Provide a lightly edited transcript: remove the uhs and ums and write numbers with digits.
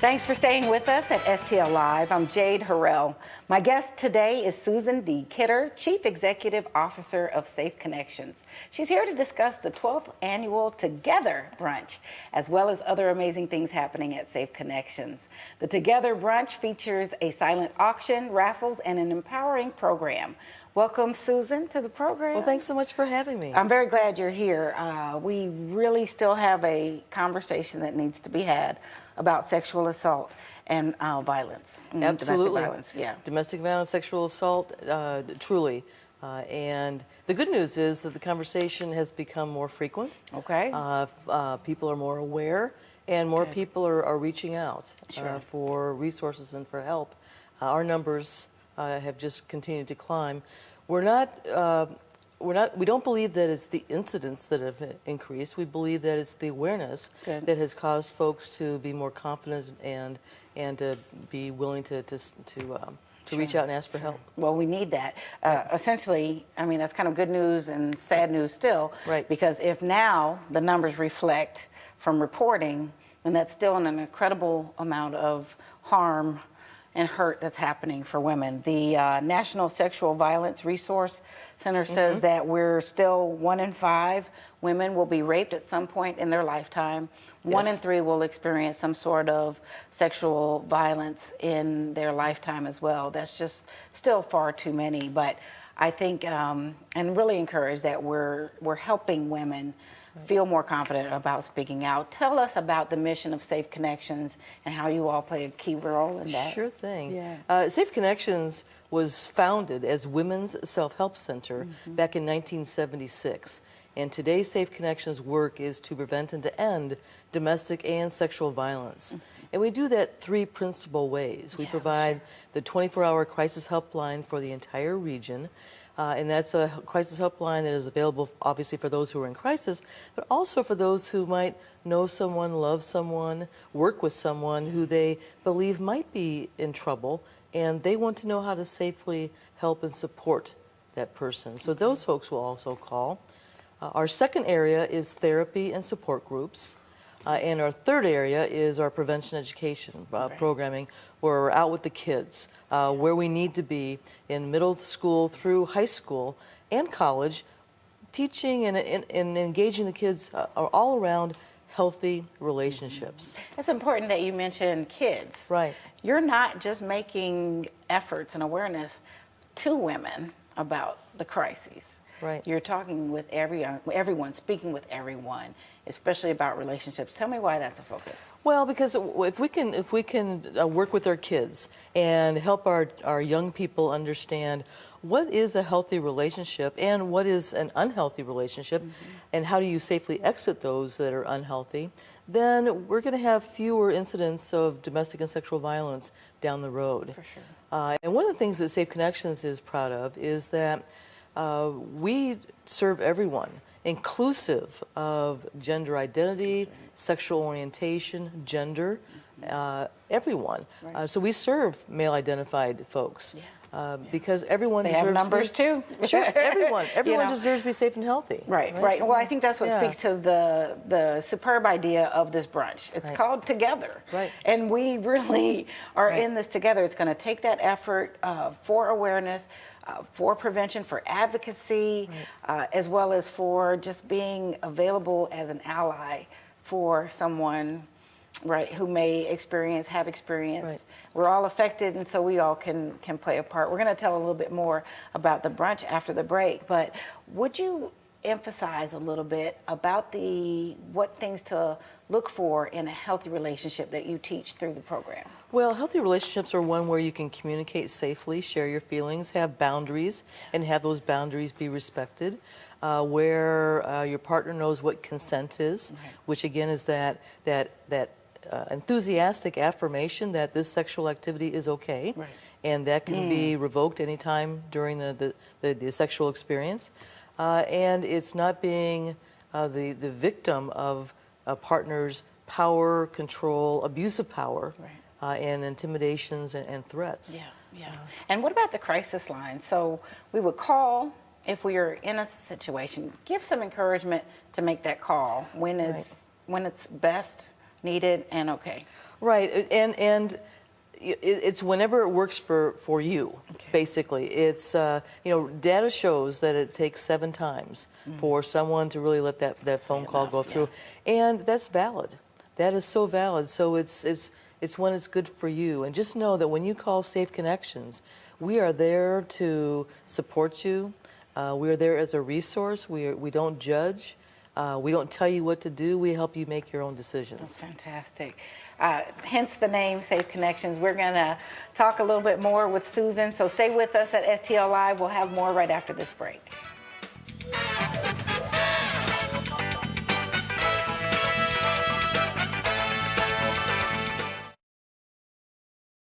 Thanks for staying with us at STL Live. I'm Jade Harrell. My guest today is Susan D. Kidder, Chief Executive Officer of Safe Connections. She's here to discuss the 12th annual Together Brunch, as well as other amazing things happening at Safe Connections. The Together Brunch features a silent auction, raffles, and an empowering program. Welcome, Susan, to the program. Well, thanks so much for having me. I'm very glad you're here. We really still have a conversation that needs to be had about sexual assault and violence. Absolutely. Domestic violence, yeah. Domestic violence, sexual assault, truly. And the good news is that the conversation has become more frequent. Okay. People are more aware, and more people are reaching out for resources and for help. Our numbers have just continued to climb. We don't believe that it's the incidents that have increased. We believe that it's the awareness that has caused folks to be more confident and to be willing to reach out and ask for help. Well, we need that. Essentially, I mean, that's kind of good news and sad news still. Right. Because if now the numbers reflect from reporting, then that's still an incredible amount of harm and hurt that's happening for women. The National Sexual Violence Resource Center says that we're still 1 in 5 women will be raped at some point in their lifetime. 1 in 3 will experience some sort of sexual violence in their lifetime as well. That's just still far too many. But I think and really encourage that we're helping women feel more confident about speaking out. Tell us about the mission of Safe Connections and how you all play a key role in that. Sure thing. Yeah. Safe Connections was founded as Women's Self-Help Center back in 1976. And today's Safe Connections work is to prevent and to end domestic and sexual violence. And we do that 3 principal ways. We provide the 24-hour crisis helpline for the entire region. And that's a crisis helpline that is available, obviously, for those who are in crisis, but also for those who might know someone, love someone, work with someone who they believe might be in trouble, and they want to know how to safely help and support that person. So those folks will also call. Our second area is therapy and support groups. And our third area is our prevention education programming, where we're out with the kids, where we need to be in middle school through high school and college, teaching and engaging the kids all around healthy relationships. It's important that you mention kids. Right. You're not just making efforts and awareness to women about the crises. Right. You're talking with everyone, speaking with everyone, especially about relationships. Tell me why that's a focus. Well, because if we can work with our kids and help our young people understand what is a healthy relationship and what is an unhealthy relationship, and how do you safely exit those that are unhealthy, then we're going to have fewer incidents of domestic and sexual violence down the road. For sure. And one of the things that Safe Connections is proud of is that we serve everyone, inclusive of gender identity, sexual orientation, gender, everyone. Right. So we serve male-identified folks because everyone they deserves have numbers too. Sure, everyone You deserves to be safe and healthy. Right. Well, I think that's what speaks to the superb idea of this brunch. It's called Together. Right. And we really are in this together. It's going to take that effort for awareness, for prevention, for advocacy, as well as for just being available as an ally for someone, who may have experienced. We're all affected, and so we all can play a part. We're going to tell a little bit more about the brunch after the break, but would you emphasize a little bit about what things to look for in a healthy relationship that you teach through the program? Well, healthy relationships are one where you can communicate safely, share your feelings, have boundaries, and have those boundaries be respected. Where your partner knows what consent is, which again is that enthusiastic affirmation that this sexual activity is okay, and that can be revoked anytime during the sexual experience. And it's not being the victim of a partner's power, control, abuse of power, and intimidations and threats. And what about the crisis line? So we would call if we are in a situation. Give some encouragement to make that call when it's best needed and okay. Right, and it's whenever it works for you, basically. It's, you know, data shows that it takes 7 times for someone to really let that phone call go through. And that's valid. That is so valid. So it's when it's good for you. And just know that when you call Safe Connections, we are there to support you. We are there as a resource. We don't judge. We don't tell you what to do. We help you make your own decisions. That's fantastic. Hence the name Safe Connections. We're going to talk a little bit more with Susan, so stay with us at STL Live. We'll have more right after this break.